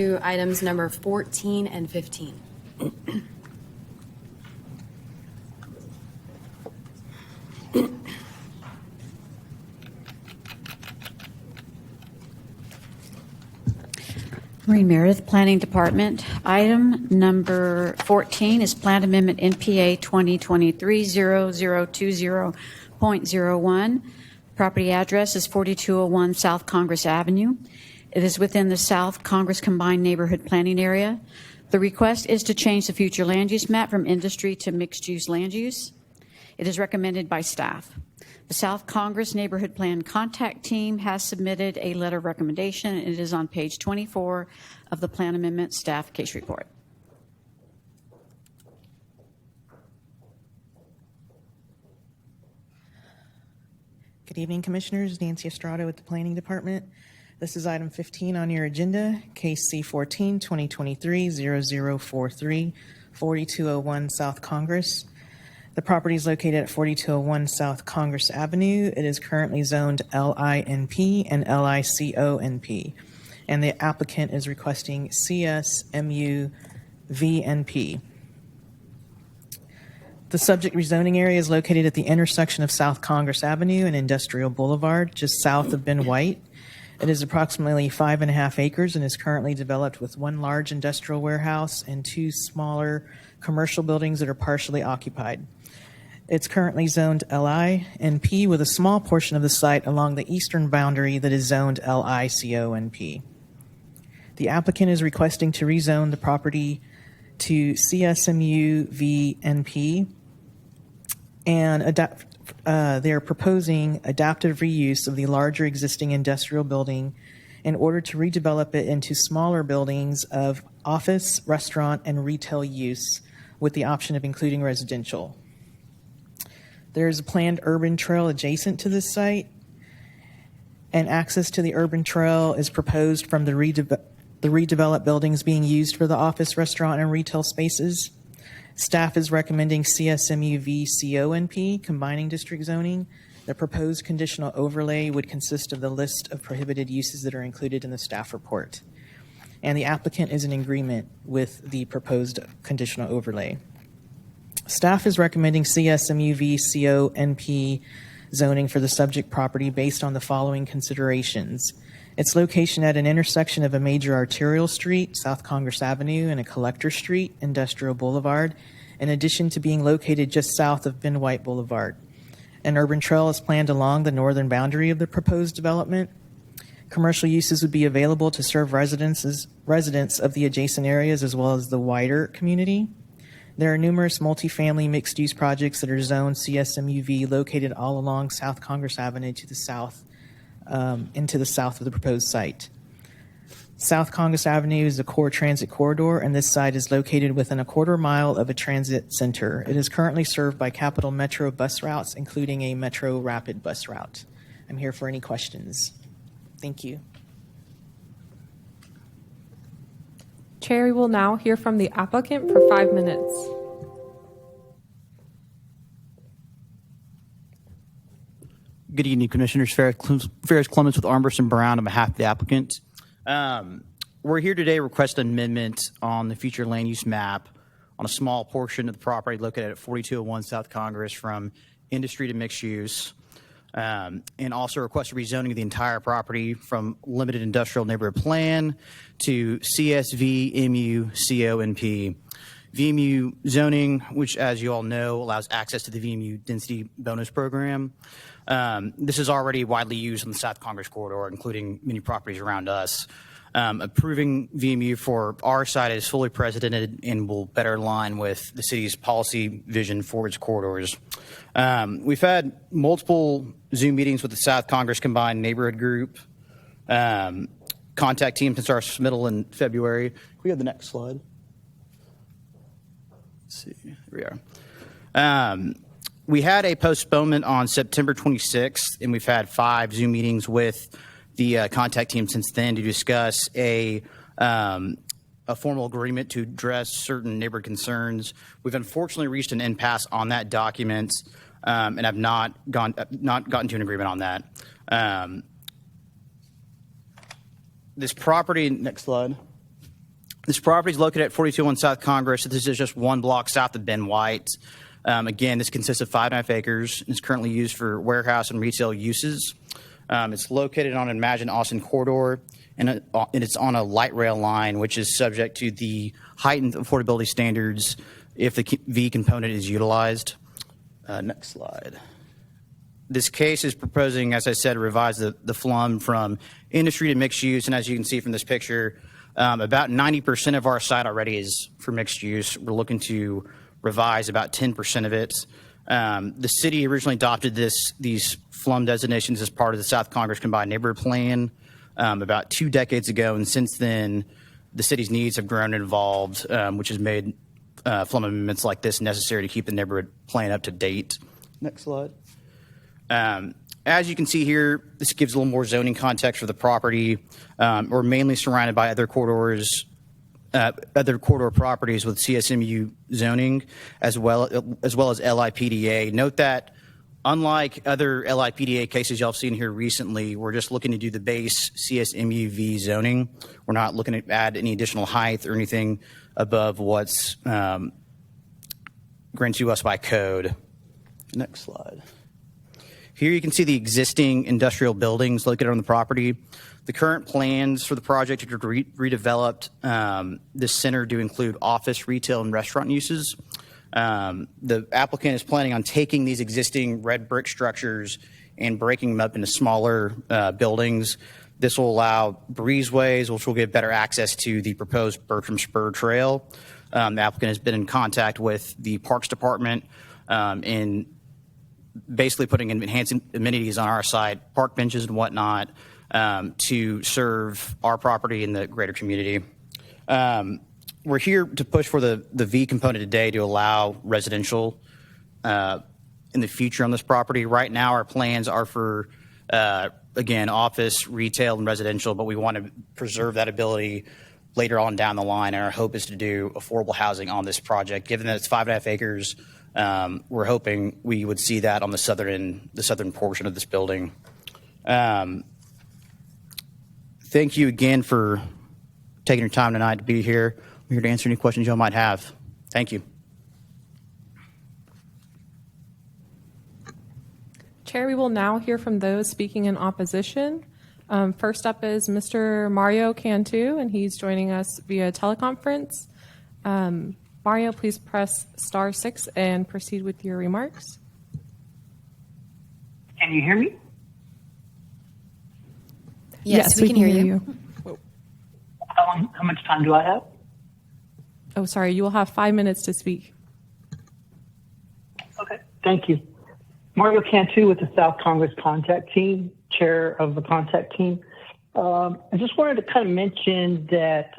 to items number 14 and 15. Maureen Meredith, Planning Department. Item number 14 is Plan Amendment NPA 2023-0020.01. Property address is 4201 South Congress Avenue. It is within the South Congress Combined Neighborhood Planning Area. The request is to change the future land use map from industry to mixed-use land use. It is recommended by staff. The South Congress Neighborhood Plan Contact Team has submitted a letter of recommendation. It is on page 24 of the Plan Amendment Staff Case Report. Good evening, Commissioners. Nancy Estrada with the Planning Department. This is item 15 on your agenda, case C14, 2023-0043, 4201 South Congress. The property is located at 4201 South Congress Avenue. It is currently zoned LINP and LICONP, and the applicant is requesting CSMU-VNP. The subject rezoning area is located at the intersection of South Congress Avenue and Industrial Boulevard, just south of Ben White. It is approximately 5.5 acres and is currently developed with one large industrial warehouse and two smaller commercial buildings that are partially occupied. It's currently zoned LINP with a small portion of the site along the eastern boundary that is zoned LICONP. The applicant is requesting to rezone the property to CSMU-VNP, and they are proposing adaptive reuse of the larger existing industrial building in order to redevelop it into smaller buildings of office, restaurant, and retail use with the option of including residential. There is a planned urban trail adjacent to this site, and access to the urban trail is proposed from the redeveloped buildings being used for the office, restaurant, and retail spaces. Staff is recommending CSMU-VCONP, combining district zoning. The proposed conditional overlay would consist of the list of prohibited uses that are included in the staff report. And the applicant is in agreement with the proposed conditional overlay. Staff is recommending CSMU-VCONP zoning for the subject property based on the following considerations. Its location at an intersection of a major arterial street, South Congress Avenue, and a collector street, Industrial Boulevard, in addition to being located just south of Ben White Boulevard. An urban trail is planned along the northern boundary of the proposed development. Commercial uses would be available to serve residents of the adjacent areas as well as the wider community. There are numerous multifamily mixed-use projects that are zoned CSMUV located all along South Congress Avenue to the south, into the south of the proposed site. South Congress Avenue is a core transit corridor, and this site is located within a quarter mile of a transit center. It is currently served by Capital Metro bus routes, including a Metro Rapid bus route. I'm here for any questions. Thank you. Chair, we will now hear from the applicant for 5 minutes. Good evening, Commissioners. Ferris Clements with Armbrust and Brown on behalf of the applicant. We're here today requesting an amendment on the future land use map on a small portion of the property located at 4201 South Congress from industry to mixed use, and also request a rezoning of the entire property from limited industrial neighborhood plan to CSV-MU-CONP. VMU zoning, which, as you all know, allows access to the VMU density bonus program. This is already widely used in the South Congress corridor, including many properties around us. Approving VMU for our side is fully precedented and will better align with the city's policy vision for its corridors. We've had multiple Zoom meetings with the South Congress Combined Neighborhood Group contact team since our submittal in February. Can we have the next slide? Let's see. Here we are. We had a postponement on September 26th, and we've had 5 Zoom meetings with the contact team since then to discuss a formal agreement to address certain neighborhood concerns. We've unfortunately reached an impasse on that document, and have not gotten to an agreement on that. This property, next slide. This property is located at 4201 South Congress. This is just one block south of Ben White. Again, this consists of 5.5 acres. It's currently used for warehouse and retail uses. It's located on an Imagine Austin corridor, and it's on a light rail line, which is subject to the heightened affordability standards if the V component is utilized. Next slide. This case is proposing, as I said, to revise the FLUM from industry to mixed use, and as you can see from this picture, about 90% of our site already is for mixed use. We're looking to revise about 10% of it. The city originally adopted these FLUM designations as part of the South Congress Combined Neighborhood Plan about 2 decades ago, and since then, the city's needs have grown and evolved, which has made FLUM amendments like this necessary to keep the neighborhood plan up to date. Next slide. As you can see here, this gives a little more zoning context for the property. We're mainly surrounded by other corridor properties with CSMU zoning, as well as LIPDA. Note that unlike other LIPDA cases y'all have seen here recently, we're just looking to do the base CSMUV zoning. We're not looking to add any additional height or anything above what's granted to us by code. Next slide. Here you can see the existing industrial buildings located on the property. The current plans for the project are redeveloped this center to include office, retail, and restaurant uses. The applicant is planning on taking these existing red brick structures and breaking them up into smaller buildings. This will allow breezeways, which will give better access to the proposed Bertram Spur Trail. The applicant has been in contact with the Parks Department in basically putting enhanced amenities on our site, park benches and whatnot, to serve our property and the greater community. We're here to push for the V component today to allow residential in the future on this property. Right now, our plans are for, again, office, retail, and residential, but we want to preserve that ability later on down the line, and our hope is to do affordable housing on this project. Given that it's 5.5 acres, we're hoping we would see that on the southern portion of this building. Thank you again for taking your time tonight to be here. I'm here to answer any questions y'all might have. Thank you. Chair, we will now hear from those speaking in opposition. First up is Mr. Mario Cantu, and he's joining us via teleconference. Mario, please press *6 and proceed with your remarks. Can you hear me? Yes, we can hear you. How much time do I have? Oh, sorry. You will have 5 minutes to speak. Okay, thank you. Mario Cantu with the South Congress Contact Team, chair of the Contact Team. I just wanted to kind of mention that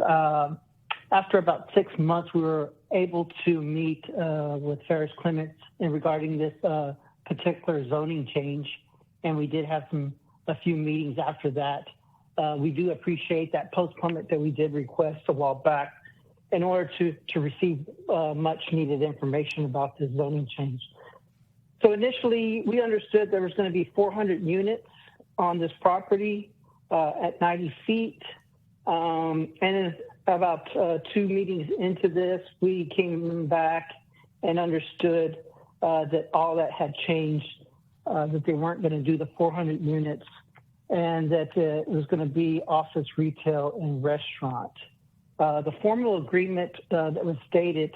after about 6 months, we were able to meet with Ferris, Clements regarding this particular zoning change, and we did have a few meetings after that. We do appreciate that postponement that we did request a while back in order to receive much needed information about this zoning change. So initially, we understood there was going to be 400 units on this property at 90 feet. And then about 2 meetings into this, we came back and understood that all that had changed, that they weren't going to do the 400 units, and that it was going to be office, retail, and restaurant. The formal agreement that was stated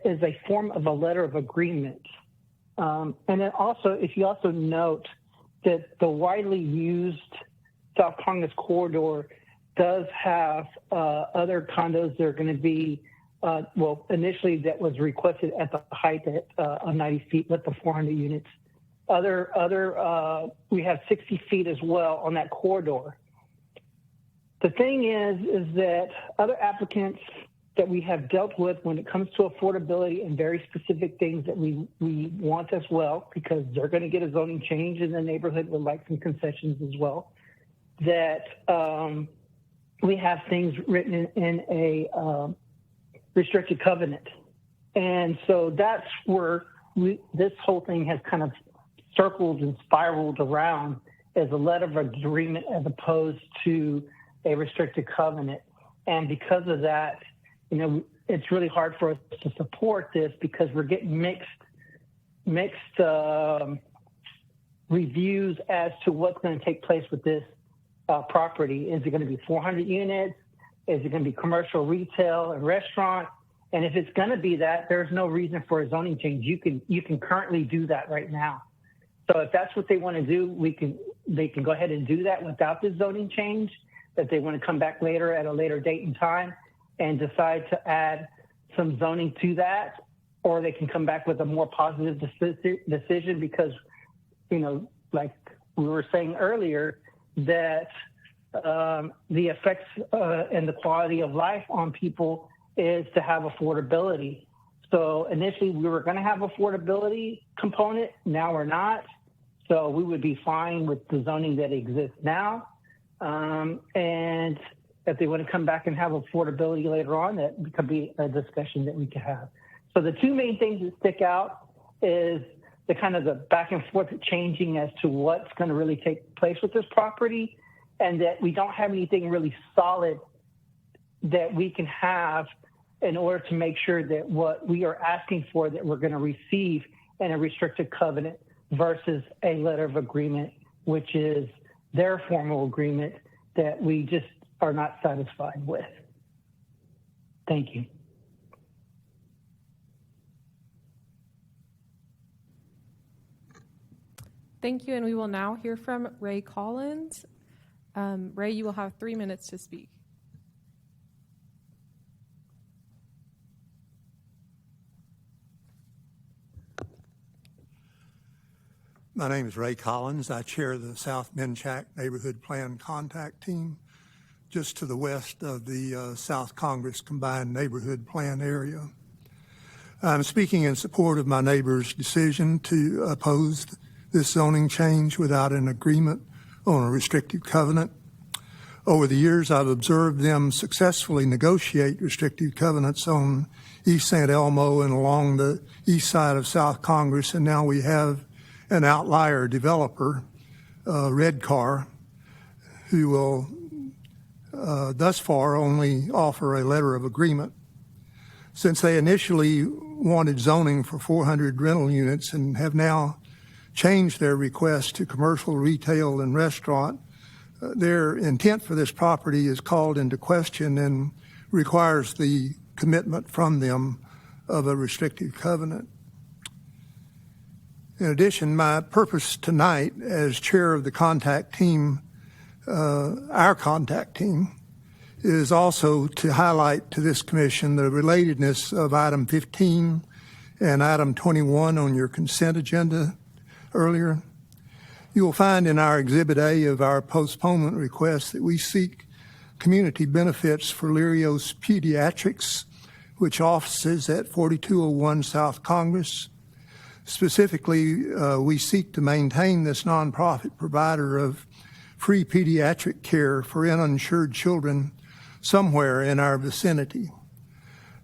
is a form of a letter of agreement. And then also, if you also note that the widely used South Congress corridor does have other condos that are going to be, well, initially that was requested at the height of 90 feet with the 400 units. We have 60 feet as well on that corridor. The thing is that other applicants that we have dealt with when it comes to affordability and very specific things that we want as well, because they're going to get a zoning change in the neighborhood would like some concessions as well, that we have things written in a restricted covenant. And so that's where this whole thing has kind of circled and spiraled around as a letter of agreement as opposed to a restricted covenant. And because of that, it's really hard for us to support this because we're getting mixed reviews as to what's going to take place with this property. Is it going to be 400 units? Is it going to be commercial, retail, and restaurant? And if it's going to be that, there's no reason for a zoning change. You can currently do that right now. So if that's what they want to do, they can go ahead and do that without the zoning change. If they want to come back later at a later date and time and decide to add some zoning to that, or they can come back with a more positive decision because, like we were saying earlier, that the effects and the quality of life on people is to have affordability. So initially we were going to have affordability component. Now we're not. So we would be fine with the zoning that exists now. And if they want to come back and have affordability later on, that could be a discussion that we could have. So the two main things that stick out is the kind of the back and forth changing as to what's going to really take place with this property, and that we don't have anything really solid that we can have in order to make sure that what we are asking for that we're going to receive in a restricted covenant versus a letter of agreement, which is their formal agreement that we just are not satisfied with. Thank you. Thank you, and we will now hear from Ray Collins. Ray, you will have 3 minutes to speak. My name is Ray Collins. I chair the South Minchac Neighborhood Plan Contact Team, just to the west of the South Congress Combined Neighborhood Plan area. I'm speaking in support of my neighbor's decision to oppose this zoning change without an agreement on a restrictive covenant. Over the years, I've observed them successfully negotiate restrictive covenants on East St. Elmo and along the east side of South Congress, and now we have an outlier developer, Redcar, who will thus far only offer a letter of agreement. Since they initially wanted zoning for 400 rental units and have now changed their request to commercial, retail, and restaurant, their intent for this property is called into question and requires the commitment from them of a restrictive covenant. In addition, my purpose tonight as chair of the contact team, our contact team, is also to highlight to this commission the relatedness of item 15 and item 21 on your consent agenda earlier. You will find in our Exhibit A of our postponement request that we seek community benefits for Lirios Pediatrics, which offices at 4201 South Congress. Specifically, we seek to maintain this nonprofit provider of free pediatric care for uninsured children somewhere in our vicinity.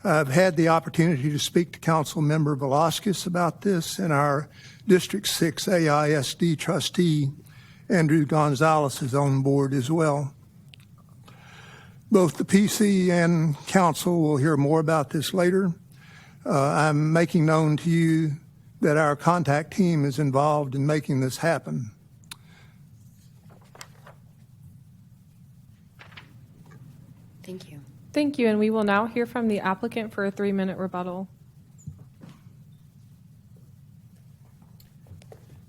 I've had the opportunity to speak to Council Member Velasquez about this, and our District 6 AISD trustee, Andrew Gonzalez, is on board as well. Both the PC and Council will hear more about this later. I'm making known to you that our contact team is involved in making this happen. Thank you. Thank you, and we will now hear from the applicant for a 3-minute rebuttal.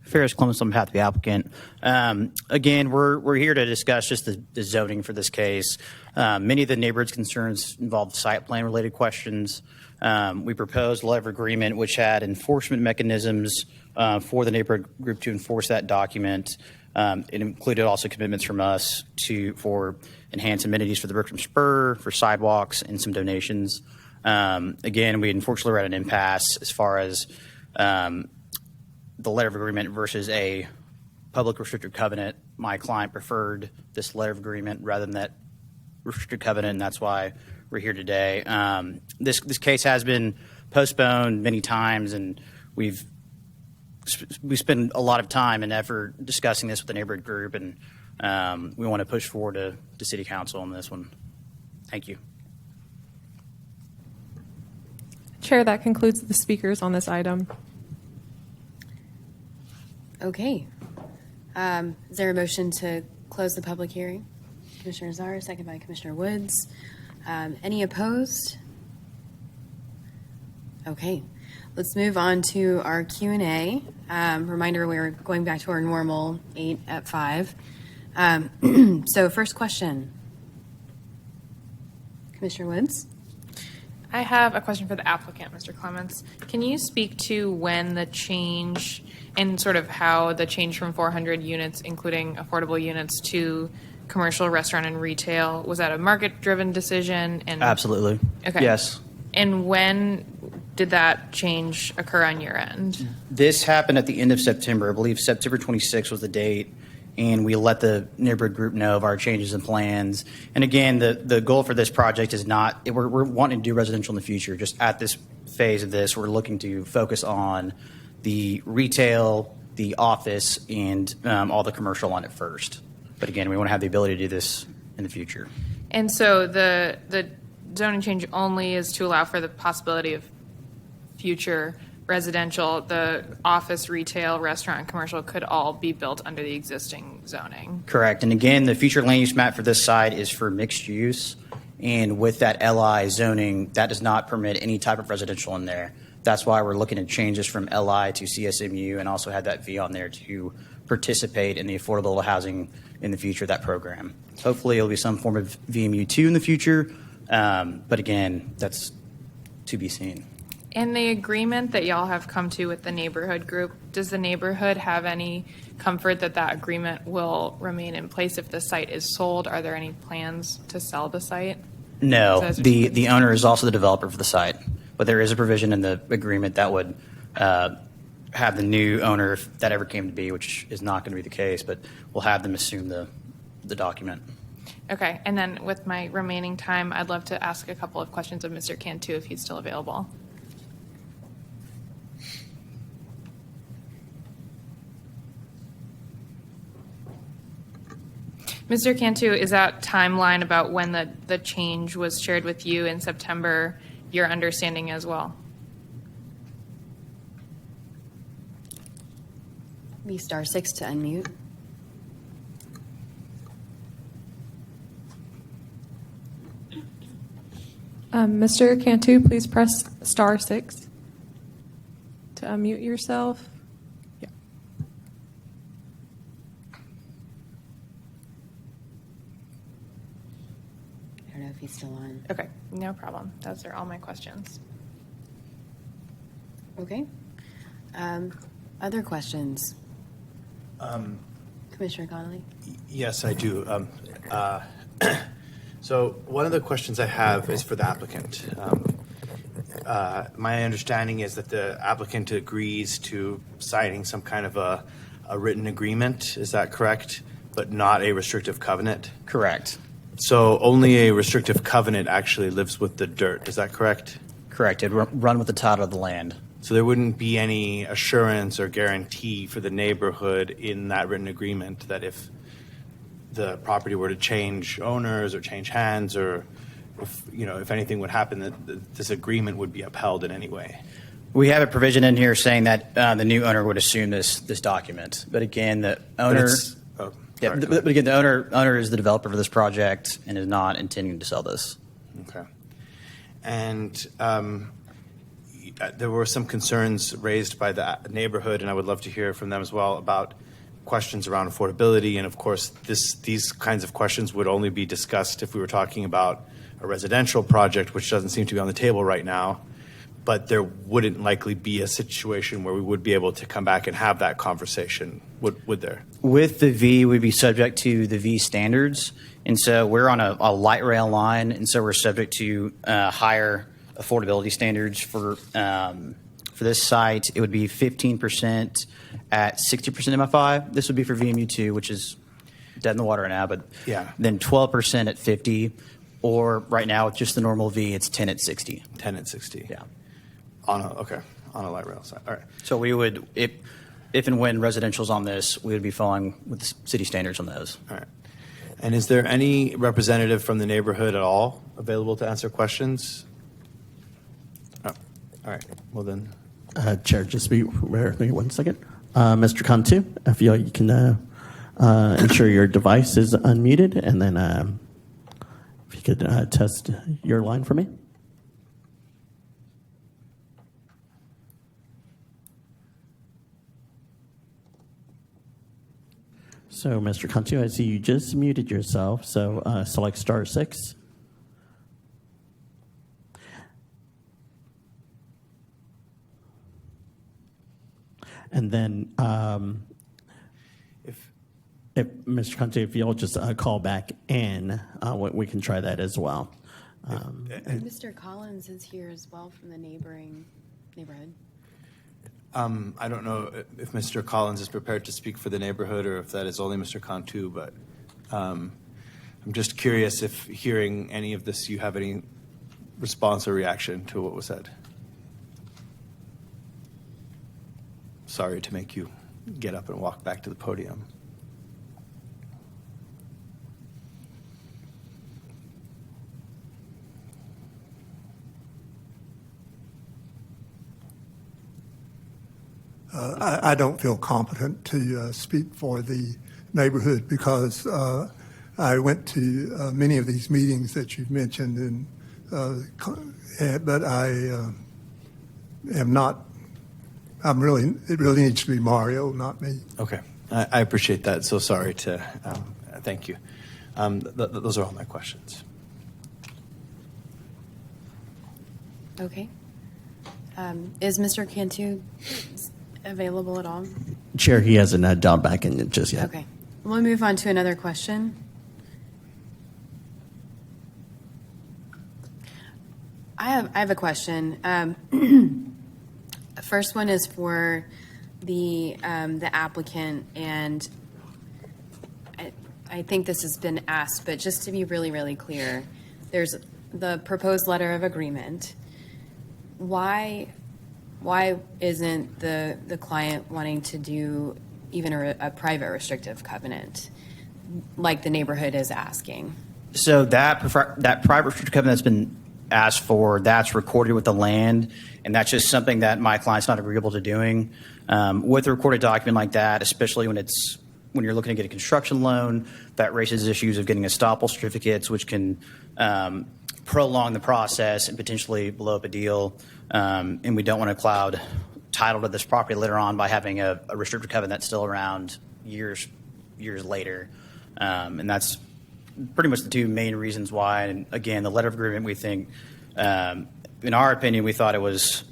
Ferris, Clements on behalf of the applicant. Again, we're here to discuss just the zoning for this case. Many of the neighborhood's concerns involve site plan related questions. We proposed a letter of agreement which had enforcement mechanisms for the neighborhood group to enforce that document. It included also commitments from us for enhanced amenities for the Bertram Spur, for sidewalks, and some donations. Again, we unfortunately were at an impasse as far as the letter of agreement versus a public restricted covenant. My client preferred this letter of agreement rather than that restricted covenant, and that's why we're here today. This case has been postponed many times, and we spend a lot of time and effort discussing this with the neighborhood group, and we want to push forward to City Council on this one. Thank you. Chair, that concludes the speakers on this item. Okay. Is there a motion to close the public hearing? Commissioner Zara, second by Commissioner Woods. Any opposed? Okay. Let's move on to our Q&A. Reminder, we're going back to our normal 8 at 5. So first question. Commissioner Woods? I have a question for the applicant, Mr. Clements. Can you speak to when the change and sort of how the change from 400 units, including affordable units, to commercial, restaurant, and retail, was that a market-driven decision? And Absolutely. Okay. Yes. And when did that change occur on your end? This happened at the end of September. I believe September 26th was the date, and we let the neighborhood group know of our changes in plans. And again, the goal for this project is not, we're wanting to do residential in the future. Just at this phase of this, we're looking to focus on the retail, the office, and all the commercial on it first. But again, we want to have the ability to do this in the future. And so the zoning change only is to allow for the possibility of future residential. The office, retail, restaurant, and commercial could all be built under the existing zoning. Correct. And again, the future land use map for this site is for mixed use. And with that LI zoning, that does not permit any type of residential in there. That's why we're looking at changes from LI to CSMU and also have that V on there to participate in the affordable housing in the future of that program. Hopefully it'll be some form of VMU2 in the future. But again, that's to be seen. In the agreement that y'all have come to with the neighborhood group, does the neighborhood have any comfort that that agreement will remain in place if the site is sold? Are there any plans to sell the site? No, the owner is also the developer for the site, but there is a provision in the agreement that would have the new owner, if that ever came to be, which is not going to be the case, but we'll have them assume the document. Okay, and then with my remaining time, I'd love to ask a couple of questions of Mr. Cantu if he's still available. Mr. Cantu, is that timeline about when the change was shared with you in September your understanding as well? Be *6 to unmute. Mr. Cantu, please press *6 to unmute yourself. Yeah. I don't know if he's still on. Okay, no problem. Those are all my questions. Okay. Other questions? Commissioner Connolly? Yes, I do. So one of the questions I have is for the applicant. My understanding is that the applicant agrees to signing some kind of a written agreement. Is that correct? But not a restrictive covenant? Correct. So only a restrictive covenant actually lives with the dirt. Is that correct? Correct. It'd run with the title of the land. So there wouldn't be any assurance or guarantee for the neighborhood in that written agreement that if the property were to change owners or change hands, or if anything would happen, that this agreement would be upheld in any way. We have a provision in here saying that the new owner would assume this document. But again, the owner, but again, the owner is the developer for this project and is not intending to sell this. Okay. And there were some concerns raised by the neighborhood, and I would love to hear from them as well about questions around affordability. And of course, these kinds of questions would only be discussed if we were talking about a residential project, which doesn't seem to be on the table right now. But there wouldn't likely be a situation where we would be able to come back and have that conversation, would there? With the V, we'd be subject to the V standards. And so we're on a light rail line, and so we're subject to higher affordability standards for this site. It would be 15% at 60% MFI. This would be for VMU2, which is dead in the water now, but yeah. Then 12% at 50, or right now with just the normal V, it's 10 at 60. 10 at 60. Yeah. On a light rail side. All right. So we would, if and when residential's on this, we would be following with the city standards on those. All right. And is there any representative from the neighborhood at all available to answer questions? Oh, all right. Well then, Chair, just bear with me 1 second. Mr. Cantu, if you can ensure your device is unmuted, and then if you could test your line for me. So, Mr. Cantu, I see you just muted yourself, so select *6. And then, if Mr. Conte, if you'll just call back in, we can try that as well. Mr. Collins is here as well from the neighborhood. I don't know if Mr. Collins is prepared to speak for the neighborhood or if that is only Mr. Cantu, but I'm just curious if hearing any of this, you have any response or reaction to what was said. Sorry to make you get up and walk back to the podium. I don't feel competent to speak for the neighborhood because I went to many of these meetings that you've mentioned, but I am not. It really needs to be Mario, not me. Okay, I appreciate that. So sorry to, thank you. Those are all my questions. Okay. Is Mr. Cantu available at all? Chair, he hasn't dialed back in just yet. Okay. We'll move on to another question. I have a question. First one is for the applicant, and I think this has been asked, but just to be really, really clear, there's the proposed letter of agreement. Why isn't the client wanting to do even a private restrictive covenant like the neighborhood is asking? So that private restrictive covenant that's been asked for, that's recorded with the land, and that's just something that my client's not agreeable to doing. With a recorded document like that, especially when you're looking to get a construction loan, that raises issues of getting estoppel certificates, which can prolong the process and potentially blow up a deal. And we don't want to cloud title to this property later on by having a restricted covenant that's still around years later. And that's pretty much the two main reasons why. And again, the letter of agreement, we think, in our opinion, we thought it was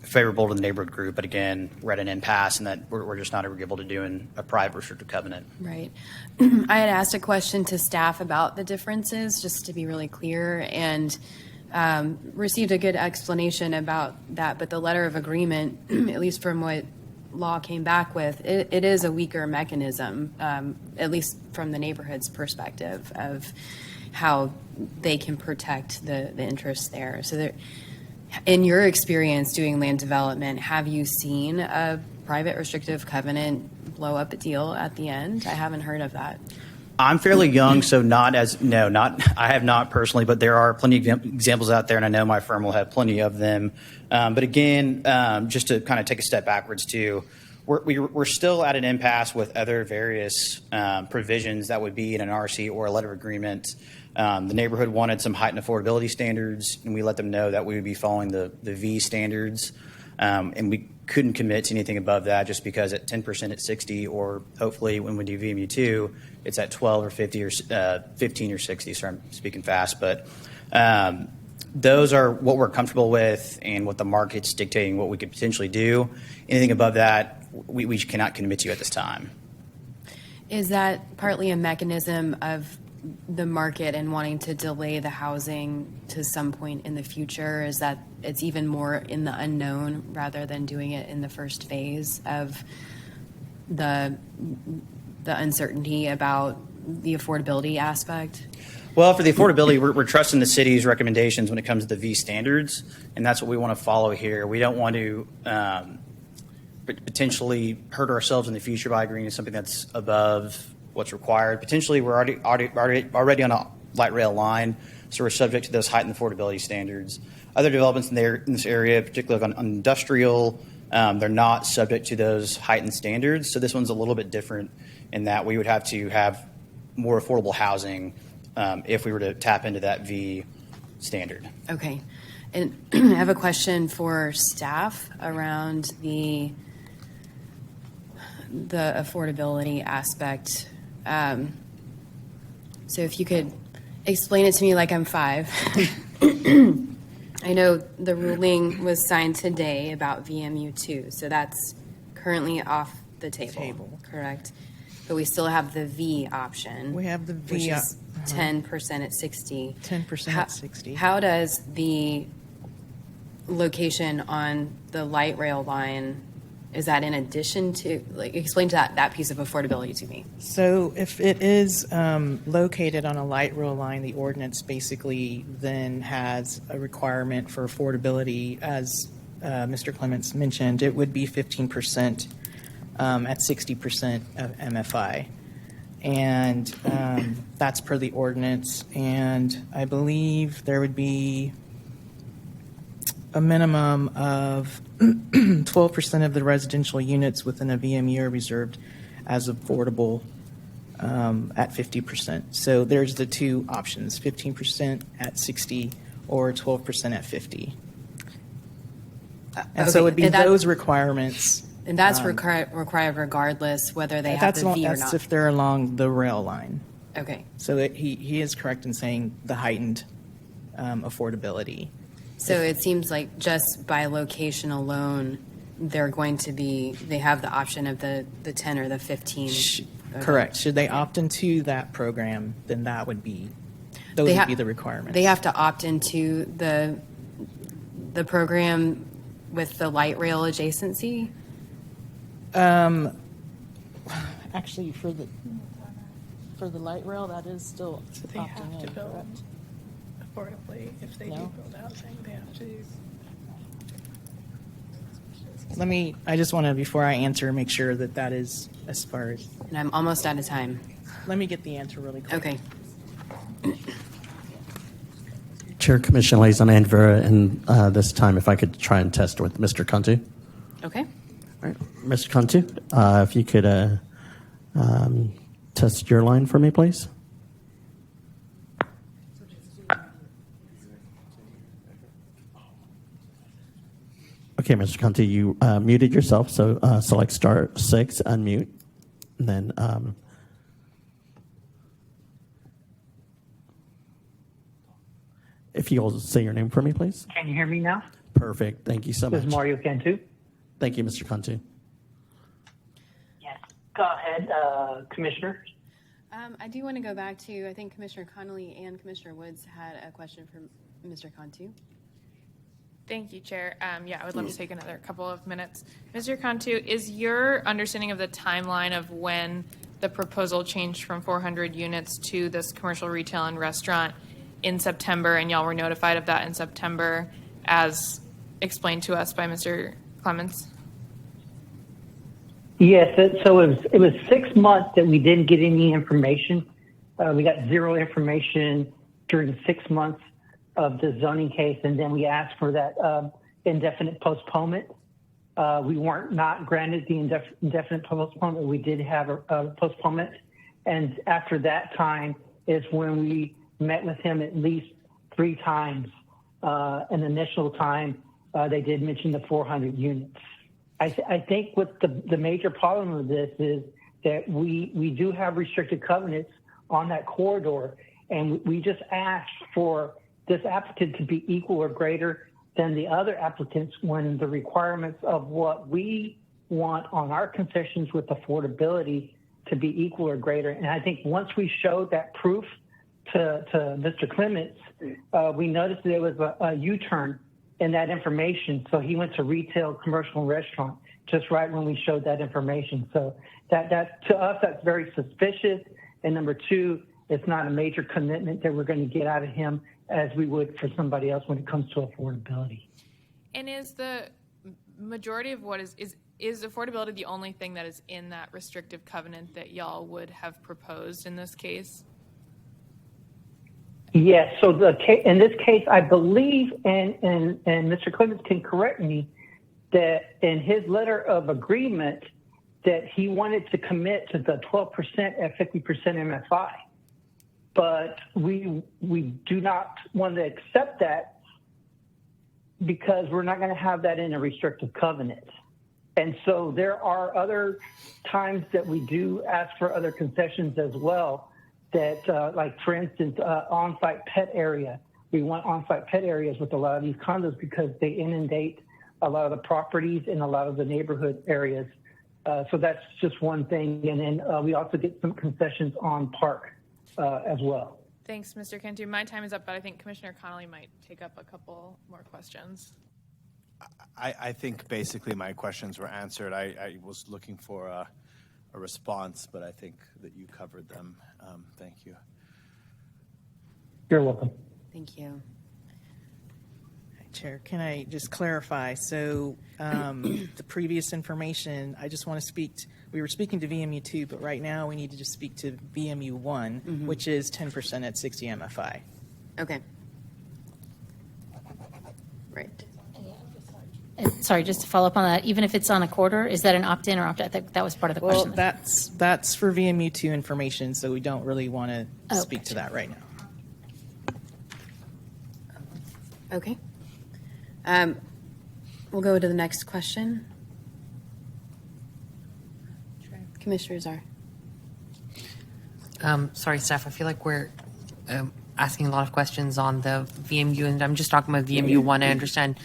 favorable to the neighborhood group, but again, we're at an impasse and that we're just not agreeable to doing a private restricted covenant. Right. I had asked a question to staff about the differences, just to be really clear, and received a good explanation about that. But the letter of agreement, at least from what law came back with, it is a weaker mechanism, at least from the neighborhood's perspective of how they can protect the interests there. So in your experience doing land development, have you seen a private restrictive covenant blow up a deal at the end? I haven't heard of that. I'm fairly young, so I have not personally, but there are plenty of examples out there, and I know my firm will have plenty of them. But again, just to kind of take a step backwards too, we're still at an impasse with other various provisions that would be in an RC or a letter of agreement. The neighborhood wanted some height and affordability standards, and we let them know that we would be following the V standards. And we couldn't commit to anything above that just because at 10% at 60, or hopefully when we do VMU2, it's at 12 or 50 or 15 or 60. So I'm speaking fast, but those are what we're comfortable with and what the market's dictating what we could potentially do. Anything above that, we cannot commit to at this time. Is that partly a mechanism of the market and wanting to delay the housing to some point in the future? Is that it's even more in the unknown rather than doing it in the first phase of the uncertainty about the affordability aspect? Well, for the affordability, we're trusting the city's recommendations when it comes to the V standards, and that's what we want to follow here. We don't want to potentially hurt ourselves in the future by agreeing to something that's above what's required. Potentially, we're already on a light rail line, So we're subject to those height and affordability standards. Other developments in this area, particularly on industrial, they're not subject to those heightened standards. So this one's a little bit different in that we would have to have more affordable housing if we were to tap into that V standard. Okay. And I have a question for staff around the affordability aspect. So if you could explain it to me like I'm 5. I know the ruling was signed today about VMU2, so that's currently off the table. Correct? But we still have the V option. We have the V, which is 10% at 60. 10% at 60. How does the location on the light rail line, is that in addition to, like, explain to that piece of affordability to me? So if it is located on a light rail line, the ordinance basically then has a requirement for affordability. As Mr. Clements mentioned, it would be 15% at 60% of MFI. And that's per the ordinance. And I believe there would be a minimum of 12% of the residential units within a VMU are reserved as affordable at 50%. So there's the two options, 15% at 60 or 12% at 50. And so it would be those requirements. And that's required regardless whether they have the V or not? That's if they're along the rail line. Okay. So that he is correct in saying the heightened affordability. So it seems like just by location alone, they're going to be, they have the option of the 10 or the 15. Correct. Should they opt into that program, then that would be, those would be the requirements. They have to opt into the program with the light rail adjacency? Actually, for the light rail, that is still So they have to build affordably. If they do build housing, they have to. I just want to, before I answer, make sure that is as far as. And I'm almost out of time. Let me get the answer really quick. Okay. Chair, Commissioner Liaison Andvera, and this time if I could try and test with Mr. Cantu. Okay. All right, Mr. Cantu, if you could test your line for me, please. Okay, Mr. Cantu, you muted yourself, so select *6, unmute, and then if you'll say your name for me, please. Can you hear me now? Perfect. Thank you so much. This is Mario Cantu. Thank you, Mr. Cantu. Yes. Go ahead, Commissioner. I do want to go back to, I think Commissioner Connolly and Commissioner Woods had a question for Mr. Cantu. Thank you, Chair. Yeah, I would love to take another couple of minutes. Mr. Cantu, is your understanding of the timeline of when the proposal changed from 400 units to this commercial retail and restaurant in September, and y'all were notified of that in September as explained to us by Mr. Clements? Yes, so it was 6 months that we didn't get any information. We got zero information during the 6 months of the zoning case, and then we asked for that indefinite postponement. We weren't not granted the indefinite postponement. We did have a postponement, and after that time is when we met with him at least 3 times. An initial time, they did mention the 400 units. I think what the major problem with this is that we do have restricted covenants on that corridor, and we just asked for this applicant to be equal or greater than the other applicants when the requirements of what we want on our concessions with affordability to be equal or greater. And I think once we showed that proof to Mr. Clements, we noticed there was a U-turn in that information. So he went to retail, commercial, and restaurant just right when we showed that information. So that to us, that's very suspicious. And number 2, it's not a major commitment that we're going to get out of him as we would for somebody else when it comes to affordability. And is the majority of what is affordability the only thing that is in that restrictive covenant that y'all would have proposed in this case? Yes. So in this case, I believe, and Mr. Clements can correct me, that in his letter of agreement, that he wanted to commit to the 12% at 50% MFI, but we do not want to accept that because we're not going to have that in a restrictive covenant. And so there are other times that we do ask for other concessions as well. That, like for instance, on-site pet area. We want on-site pet areas with a lot of these condos because they inundate a lot of the properties in a lot of the neighborhood areas. So that's just one thing. And then we also get some concessions on park as well. Thanks, Mr. Cantu. My time is up, but I think Commissioner Connolly might take up a couple more questions. I think basically my questions were answered. I was looking for a response, but I think that you covered them. Thank you. You're welcome. Thank you. Chair, can I just clarify? So the previous information, I just want to speak, we were speaking to VMU2, but right now we need to just speak to VMU1, which is 10% at 60 MFI. Okay. Right. Sorry, just to follow up on that, even if it's on a quarter, is that an opt-in or opt-out? That was part of the Well, question. that's for VMU2 information, so we don't really want to speak to that right now. Okay. We'll go to the next question. Commissioner Czar. Sorry, staff. I feel like we're asking a lot of questions on the VMU, and I'm just talking about VMU1. I understand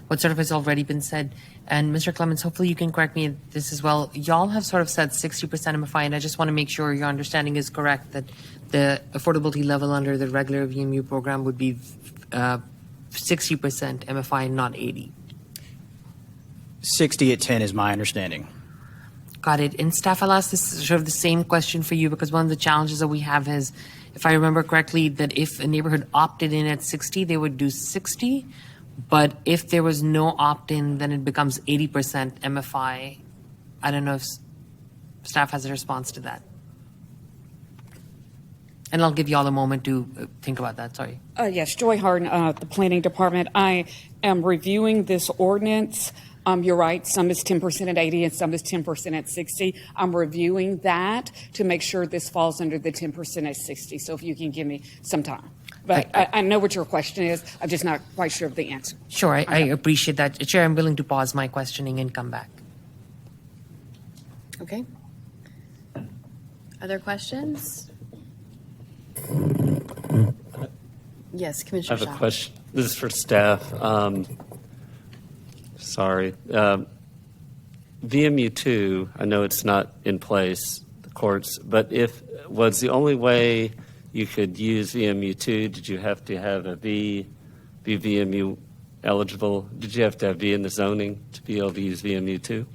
what sort of has already been said. And Mr. Clements, hopefully you can correct me this as well. Y'all have sort of said 60% MFI, and I just want to make sure your understanding is correct that the affordability level under the regular VMU program would be 60% MFI, not 80. 60 at 10 is my understanding. Got it. And staff, I'll ask this sort of the same question for you because one of the challenges that we have is, if I remember correctly, that if a neighborhood opted in at 60, they would do 60. But if there was no opt-in, then it becomes 80% MFI. I don't know if staff has a response to that. And I'll give you all a moment to think about that. Sorry. Yes, Joy Harden, the Planning Department. I am reviewing this ordinance. You're right, some is 10% at 80 and some is 10% at 60. I'm reviewing that to make sure this falls under the 10% at 60. So if you can give me some time. But I know what your question is. I'm just not quite sure of the answer. Sure, I appreciate that. Chair, I'm willing to pause my questioning and come back. Okay. Other questions? Yes, Commissioner I have Shaw. a question. This is for staff. Sorry. VMU2, I know it's not in place, the courts, but if was the only way you could use VMU2, did you have to have a be VMU eligible? Did you have to be in the zoning to be able to use VMU2?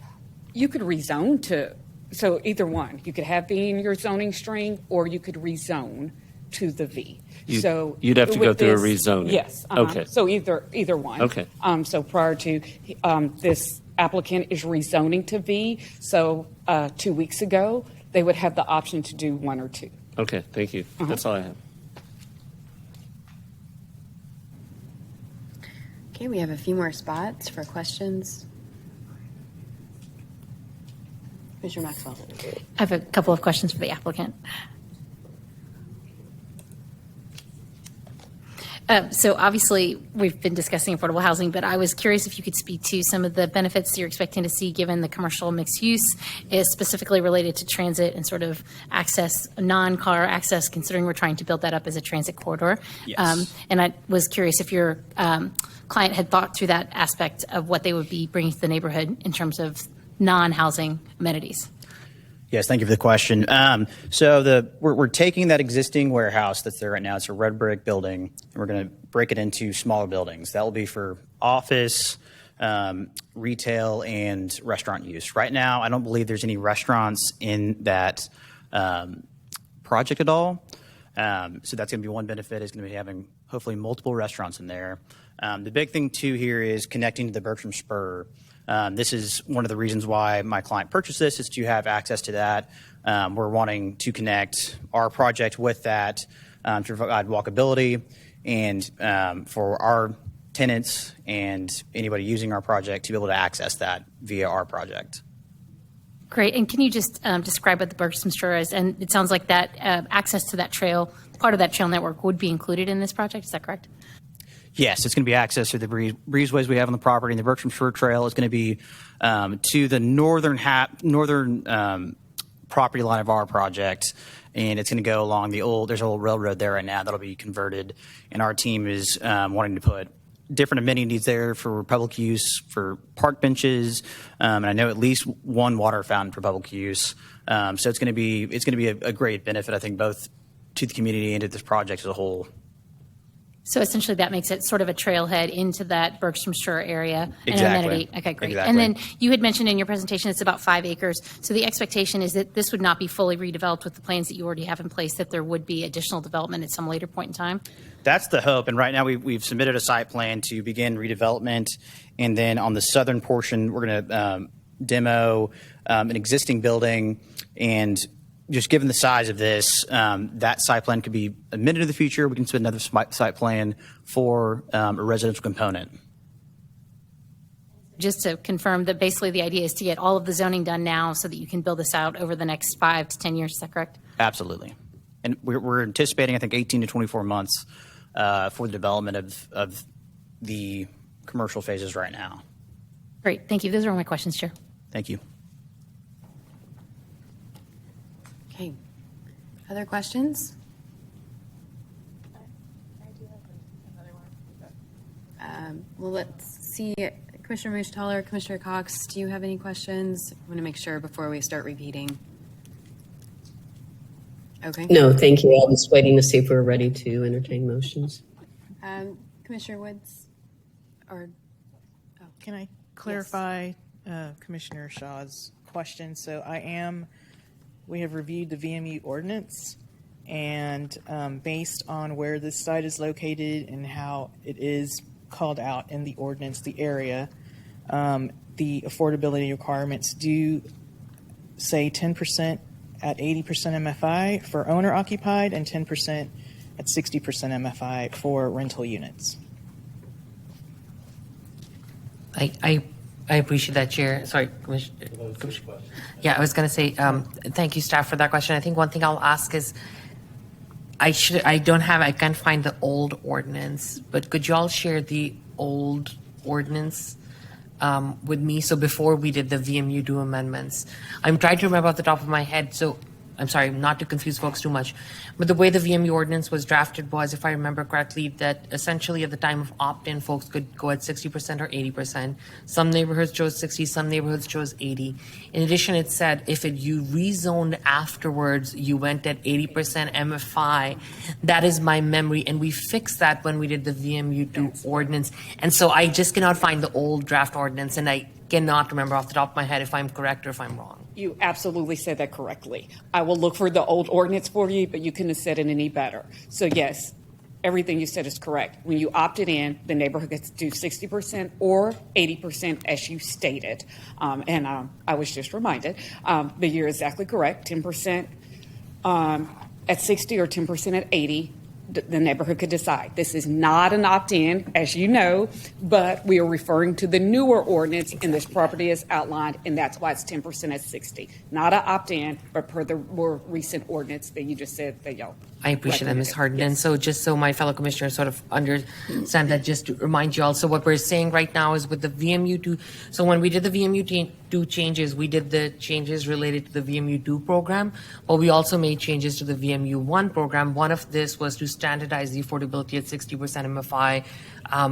You could rezone to, so either one. You could have V in your zoning string or you could rezone to the V. So you'd have to go through a this- rezoning. Yes. Okay. So either one. Okay. So prior to this applicant is rezoning to V. So 2 weeks ago, they would have the option to do one or two. Okay, thank you. That's all I have. Okay, we have a few more spots for questions. Commissioner Maxwell. I have a couple of questions for the applicant. So obviously, we've been discussing affordable housing, but I was curious if you could speak to some of the benefits you're expecting to see given the commercial mixed use is specifically related to transit and sort of access, non-car access, considering we're trying to build that up as a transit corridor. Yes. And I was curious if your client had thought through that aspect of what they would be bringing to the neighborhood in terms of non-housing amenities. Yes, thank you for the question. So we're taking that existing warehouse that's there right now. It's a red brick building, and we're going to break it into smaller buildings. That will be for office, retail, and restaurant use. Right now, I don't believe there's any restaurants in that project at all. So that's going to be one benefit, is going to be having hopefully multiple restaurants in there. The big thing, too, here is connecting to the Bertram Spur. This is one of the reasons why my client purchased this, is to have access to that. We're wanting to connect our project with that. to provide walkability and for our tenants and anybody using our project to be able to access that via our project. Great. And can you just describe what the Bergstrom is? And it sounds like that access to that trail, part of that trail network would be included in this project. Is that correct? Yes, it's going to be access to the breezeways we have on the property, and the Bergstrom Shore Trail is going to be to the northern property line of our project, and it's going to go along there's an old railroad there right now that'll be converted, and our team is wanting to put different amenities there for public use, for park benches, and I know at least one water fountain for public use. So it's going to be a great benefit, I think, both to the community and to this project as a whole. So essentially that makes it sort of a trailhead into that Bergstrom Shore area. Exactly. An amenity. Okay, great. Exactly. And then you had mentioned in your presentation it's about 5 acres. So the expectation is that this would not be fully redeveloped with the plans that you already have in place, that there would be additional development at some later point in time? That's the hope. And right now we've submitted a site plan to begin redevelopment. And then on the southern portion, we're going to demo an existing building. And just given the size of this, that site plan could be amended in the future. We can submit another site plan for a residential component. Just to confirm that basically the idea is to get all of the zoning done now so that you can build this out over the next 5 to 10 years. Is that correct? Absolutely. And we're anticipating, I think, 18 to 24 months for the development of the commercial phases right now. Great. Thank you. Those are all my questions, Chair. Thank you. Okay. Other questions? Well, let's see. Commissioner Mushtaller, Commissioner Cox, do you have any questions? I want to make sure before we start repeating. Okay. No, thank you. I was waiting to see if we were ready to entertain motions. Commissioner Woods, or Can I clarify Commissioner Shaw's question? So we have reviewed the VMU ordinance, and based on where this site is located and how it is called out in the ordinance, the area, the affordability requirements do say 10% at 80% MFI for owner occupied and 10% at 60% MFI for rental units. I appreciate that, Chair. Sorry, Commissioner. Yeah, I was going to say thank you, staff, for that question. I think one thing I'll ask is I can't find the old ordinance, but could you all share the old ordinance with me? So before we did the VMU2 amendments, I'm trying to remember off the top of my head. So I'm sorry, not to confuse folks too much, but the way the VMU ordinance was drafted was, if I remember correctly, that essentially at the time of opt-in, folks could go at 60% or 80%. Some neighborhoods chose 60, some neighborhoods chose 80. In addition, it said if you rezoned afterwards, you went at 80% MFI. That is my memory, and we fixed that when we did the VMU2 ordinance. And so I just cannot find the old draft ordinance, and I cannot remember off the top of my head if I'm correct or if I'm wrong. You absolutely said that correctly. I will look for the old ordinance for you, but you couldn't have said it any better. So yes, everything you said is correct. When you opted in, the neighborhood gets to do 60% or 80% as you stated. I was just reminded, but you're exactly correct. 10% at 60 or 10% at 80. The neighborhood could decide. This is not an opt-in, as you know, but we are referring to the newer ordinance, and this property is outlined, and that's why it's 10% at 60. Not an opt-in, but per the more recent ordinance that you just said that y'all. I appreciate that, Ms. Harden. Yes. And so just so my fellow commissioners sort of understand that, just to remind you all, so what we're saying right now is with the VMU2, so when we did the VMU2 changes, we did the changes related to the VMU2 program, but we also made changes to the VMU1 program. One of this was to standardize the affordability at 60% MFI,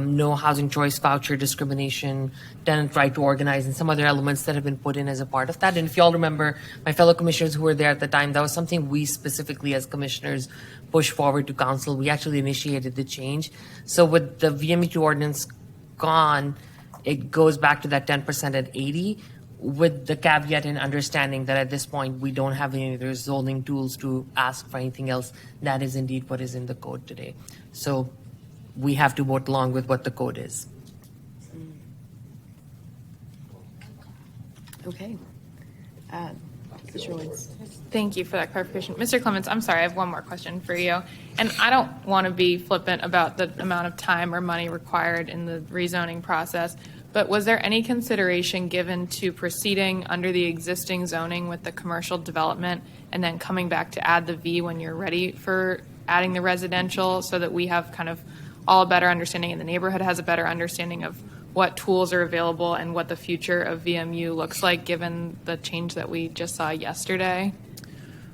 no housing choice voucher discrimination, tenant right to organize, and some other elements that have been put in as a part of that. And if you all remember, my fellow commissioners who were there at the time, that was something we specifically as commissioners pushed forward to council. We actually initiated the change. So with the VMU2 ordinance gone, it goes back to that 10% at 80, with the caveat and understanding that at this point we don't have any other zoning tools to ask for anything else. That is indeed what is in the code today. So we have to vote along with what the code is. Okay. Commissioner Woods. Thank you for that clarification. Mr. Clements, I'm sorry, I have one more question for you. And I don't want to be flippant about the amount of time or money required in the rezoning process, but was there any consideration given to proceeding under the existing zoning with the commercial development and then coming back to add the V when you're ready for adding the residential, so that we have kind of all a better understanding and the neighborhood has a better understanding of what tools are available and what the future of VMU looks like given the change that we just saw yesterday?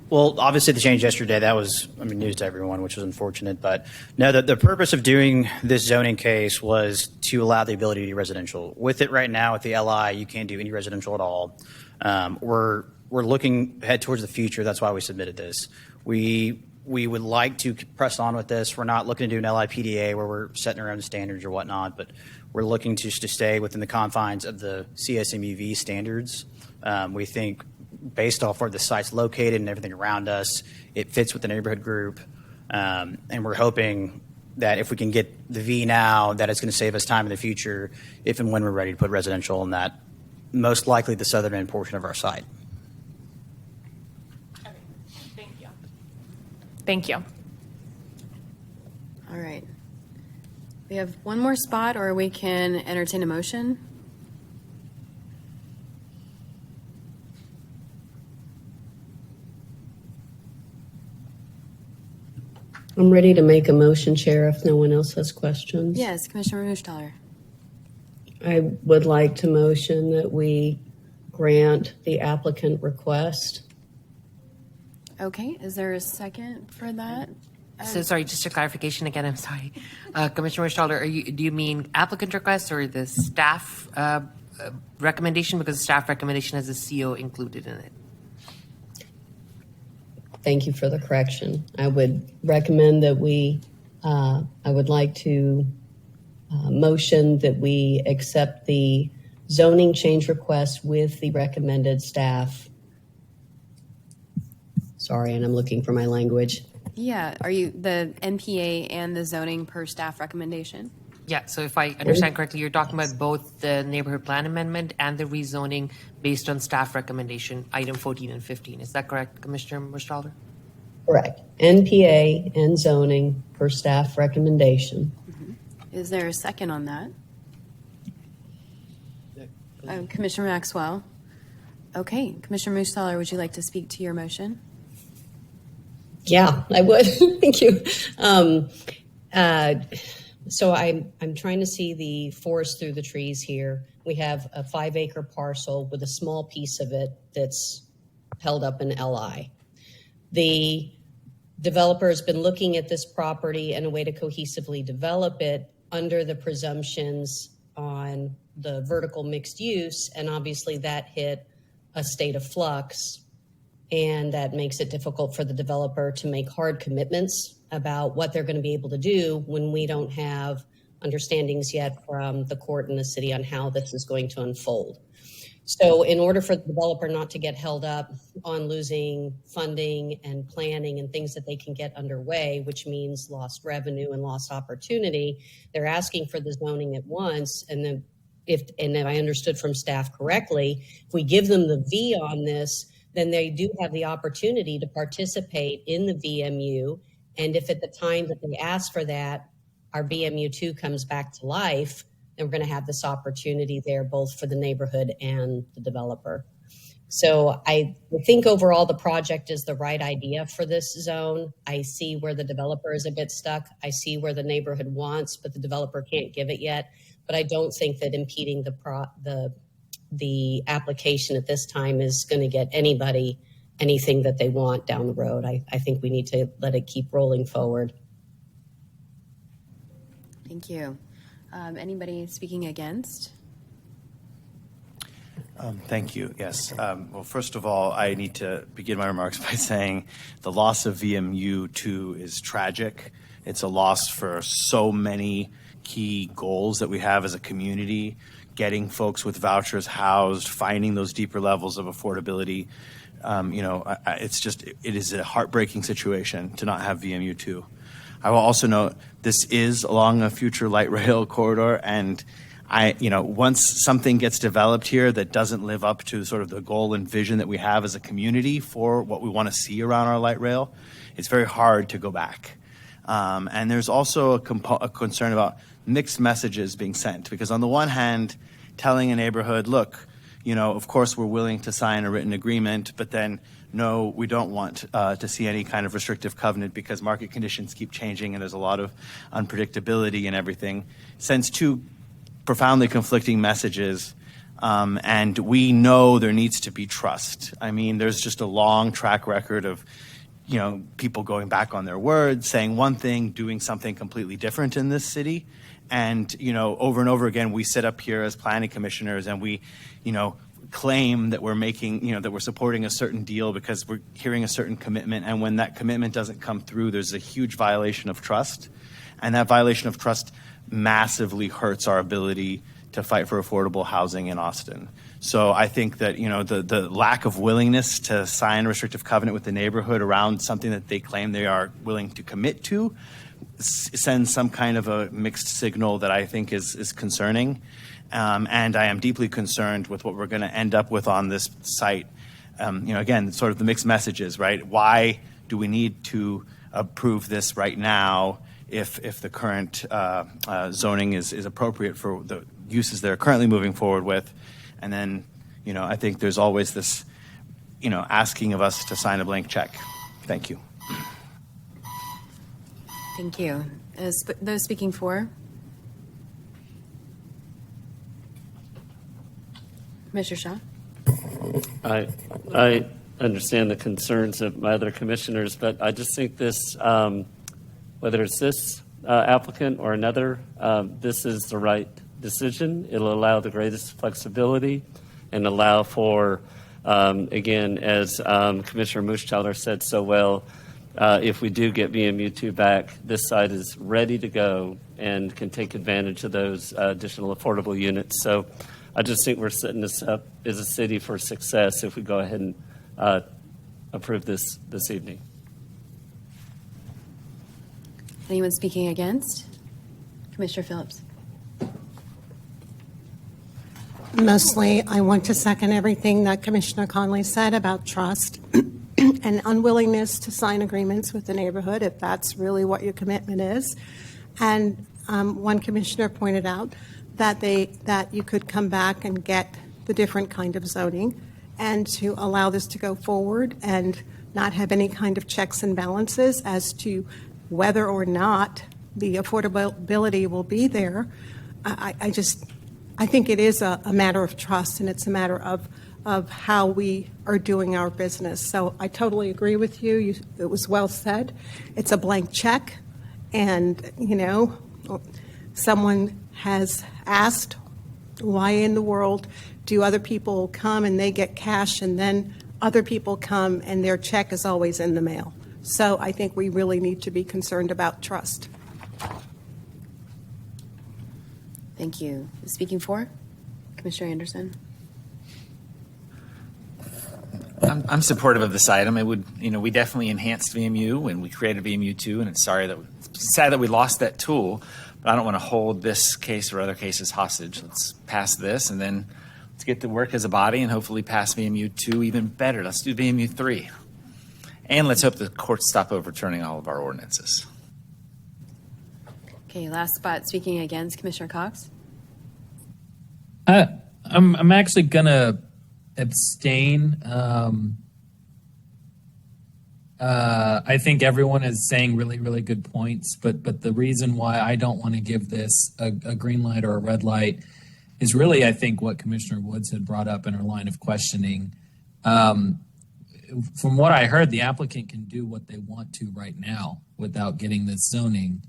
Well, obviously the change yesterday, that was, news to everyone, which was unfortunate. But no, the purpose of doing this zoning case was to allow the ability to do residential. With it right now, with the LI, you can't do any residential at all. We're looking ahead towards the future. That's why we submitted this. We would like to press on with this. We're not looking to do an LIPDA where we're setting our own standards or whatnot, but we're looking to stay within the confines of the CSMUV standards. We think based off where the site's located and everything around us, it fits with the neighborhood group. And we're hoping that if we can get the V now, that it's going to save us time in the future if and when we're ready to put residential in that, most likely the southern end portion of our site. Thank you. All right. We have one more spot, or we can entertain a motion. I'm ready to make a motion, Chair, if no one else has questions. Yes, Commissioner Mustaller. I would like to motion that we grant the applicant request. Okay, is there a second for that? So sorry, just a clarification again, I'm sorry. Commissioner Staller, do you mean applicant request or the staff recommendation? Because the staff recommendation has a CO included in it. Thank you for the correction. I would recommend that I would like to motion that we accept the zoning change request with the recommended staff. Sorry, and I'm looking for my language. Yeah, are you the NPA and the zoning per staff recommendation? Yeah, so if I understand correctly, you're talking about both the neighborhood plan amendment and the rezoning based on staff recommendation, item 14 and 15. Is that correct, Commissioner Mustaller? Correct. NPA and zoning per staff recommendation. Mm-hmm. Is there a second on that? Commissioner Maxwell. Okay, Commissioner Mustaller, would you like to speak to your motion? Yeah, I would. Thank you. So I'm trying to see the forest through the trees here. We have a 5-acre parcel with a small piece of it that's held up in LI. The developer has been looking at this property and a way to cohesively develop it under the presumptions on the vertical mixed use, and obviously that hit a state of flux, and that makes it difficult for the developer to make hard commitments about what they're going to be able to do when we don't have understandings yet from the court and the city on how this is going to unfold. So in order for the developer not to get held up on losing funding and planning and things that they can get underway, which means lost revenue and lost opportunity, they're asking for the zoning at once. And then if I understood from staff correctly, if we give them the V on this, then they do have the opportunity to participate in the VMU. And if at the time that they ask for that, our VMU2 comes back to life, then we're going to have this opportunity there both for the neighborhood and the developer. So I think overall the project is the right idea for this zone. I see where the developer is a bit stuck. I see where the neighborhood wants, but the developer can't give it yet. But I don't think that impeding the application at this time is going to get anybody anything that they want down the road. I think we need to let it keep rolling forward. Thank you. Anybody speaking against? Thank you. Yes. Well, first of all, I need to begin my remarks by saying the loss of VMU2 is tragic. It's a loss for so many key goals that we have as a community, getting folks with vouchers housed, finding those deeper levels of affordability. It is a heartbreaking situation to not have VMU2. I will also note this is along a future light rail corridor, and once something gets developed here that doesn't live up to sort of the goal and vision that we have as a community for what we want to see around our light rail, it's very hard to go back. And there's also a concern about mixed messages being sent, because on the one hand, telling a neighborhood, look, of course we're willing to sign a written agreement, but then no, we don't want to see any kind of restrictive covenant because market conditions keep changing and there's a lot of unpredictability and everything, sends two profoundly conflicting messages. And we know there needs to be trust. I mean, there's just a long track record of people going back on their word, saying one thing, doing something completely different in this city. And, over and over again, we sit up here as planning commissioners and we, claim that we're making, that we're supporting a certain deal because we're hearing a certain commitment. And when that commitment doesn't come through, there's a huge violation of trust. And that violation of trust massively hurts our ability to fight for affordable housing in Austin. So I think that, the lack of willingness to sign a restrictive covenant with the neighborhood around something that they claim they are willing to commit to sends some kind of a mixed signal that I think is concerning. And I am deeply concerned with what we're going to end up with on this site. Again, sort of the mixed messages, right? Why do we need to approve this right now if the current zoning is appropriate for the uses they're currently moving forward with? And then, I think there's always this, asking of us to sign a blank check. Thank you. Thank you. Those speaking for? Mr. Shaw? I understand the concerns of my other commissioners, but I just think this, whether it's this applicant or another, this is the right decision. It'll allow the greatest flexibility and allow for, again, as Commissioner Muschauer said so well, if we do get VMU2 back, this site is ready to go and can take advantage of those additional affordable units. So I just think we're setting this up as a city for success if we go ahead and approve this evening. Anyone speaking against? Commissioner Phillips. Mostly, I want to second everything that Commissioner Conley said about trust and unwillingness to sign agreements with the neighborhood if that's really what your commitment is. And one commissioner pointed out that you could come back and get the different kind of zoning and to allow this to go forward and not have any kind of checks and balances as to whether or not the affordability will be there. I think it is a matter of trust, and it's a matter of how we are doing our business. So I totally agree with you. It was well said. It's a blank check, and, someone has asked, why in the world do other people come and they get cash and then other people come and their check is always in the mail? So I think we really need to be concerned about trust. Thank you. Speaking for? Commissioner Anderson. I'm supportive of this item. It would, we definitely enhanced VMU when we created VMU2, and it's sad that we lost that tool. But I don't want to hold this case or other cases hostage. Let's pass this, and then let's get to work as a body and hopefully pass VMU2 even better. Let's do VMU3. And let's hope the courts stop overturning all of our ordinances. Okay, last spot speaking against, Commissioner Cox. I'm actually going to abstain. I think everyone is saying really, really good points, but the reason why I don't want to give this a green light or a red light is really, I think, what Commissioner Woods had brought up in her line of questioning. From what I heard, the applicant can do what they want to right now without getting this zoning.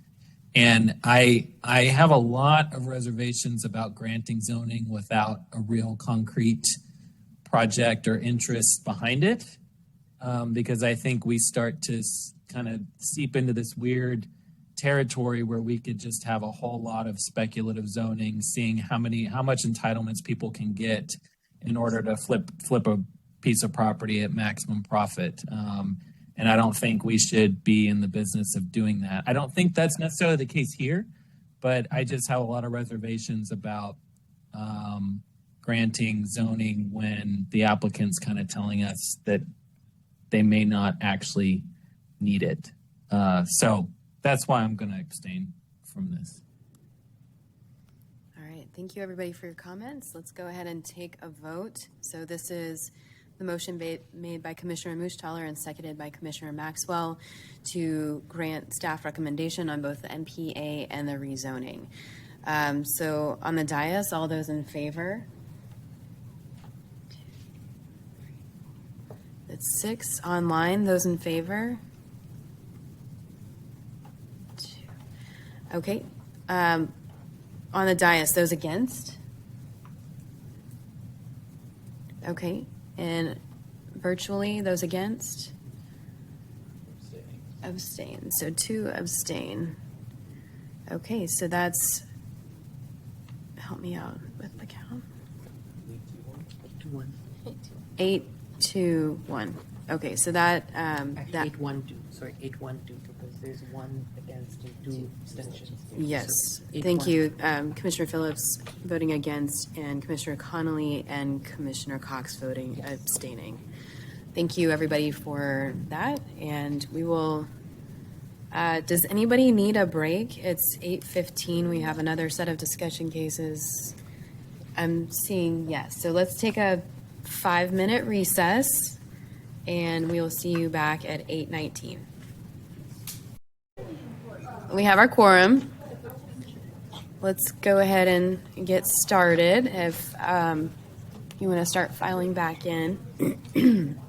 And I have a lot of reservations about granting zoning without a real concrete project or interest behind it. Because I think we start to kind of seep into this weird territory where we could just have a whole lot of speculative zoning, seeing how much entitlements people can get in order to flip a piece of property at maximum profit. And I don't think we should be in the business of doing that. I don't think that's necessarily the case here, but I just have a lot of reservations about granting zoning when the applicant's kind of telling us that they may not actually need it. So that's why I'm going to abstain from this. All right, thank you everybody for your comments. Let's go ahead and take a vote. So this is the motion made by Commissioner Muschtaller and seconded by Commissioner Maxwell to grant staff recommendation on both the NPA and the rezoning. So on the dais, all those in favor? That's 6. Online, those in favor? 2. Okay. On the dais, those against? Okay. And virtually, those against? Abstain. So 2 abstain. Okay, so that's, help me out with the count. 8, 2, 1. Okay, so that, Actually, that, 8-1-2. Sorry, 8-1-2, because there's 1 against and 2 abstentions. yes, So, thank 8-1. you. Commissioner Phillips voting against, and Commissioner Connolly and Commissioner Cox voting abstaining. Thank you, everybody, for that, and we will, does anybody need a break? It's 8:15. We have another set of discussion cases. I'm seeing yes. So let's take a 5-minute recess, and we will see you back at 8:19. We have our quorum. Let's go ahead and get started. If you want to start filing back in.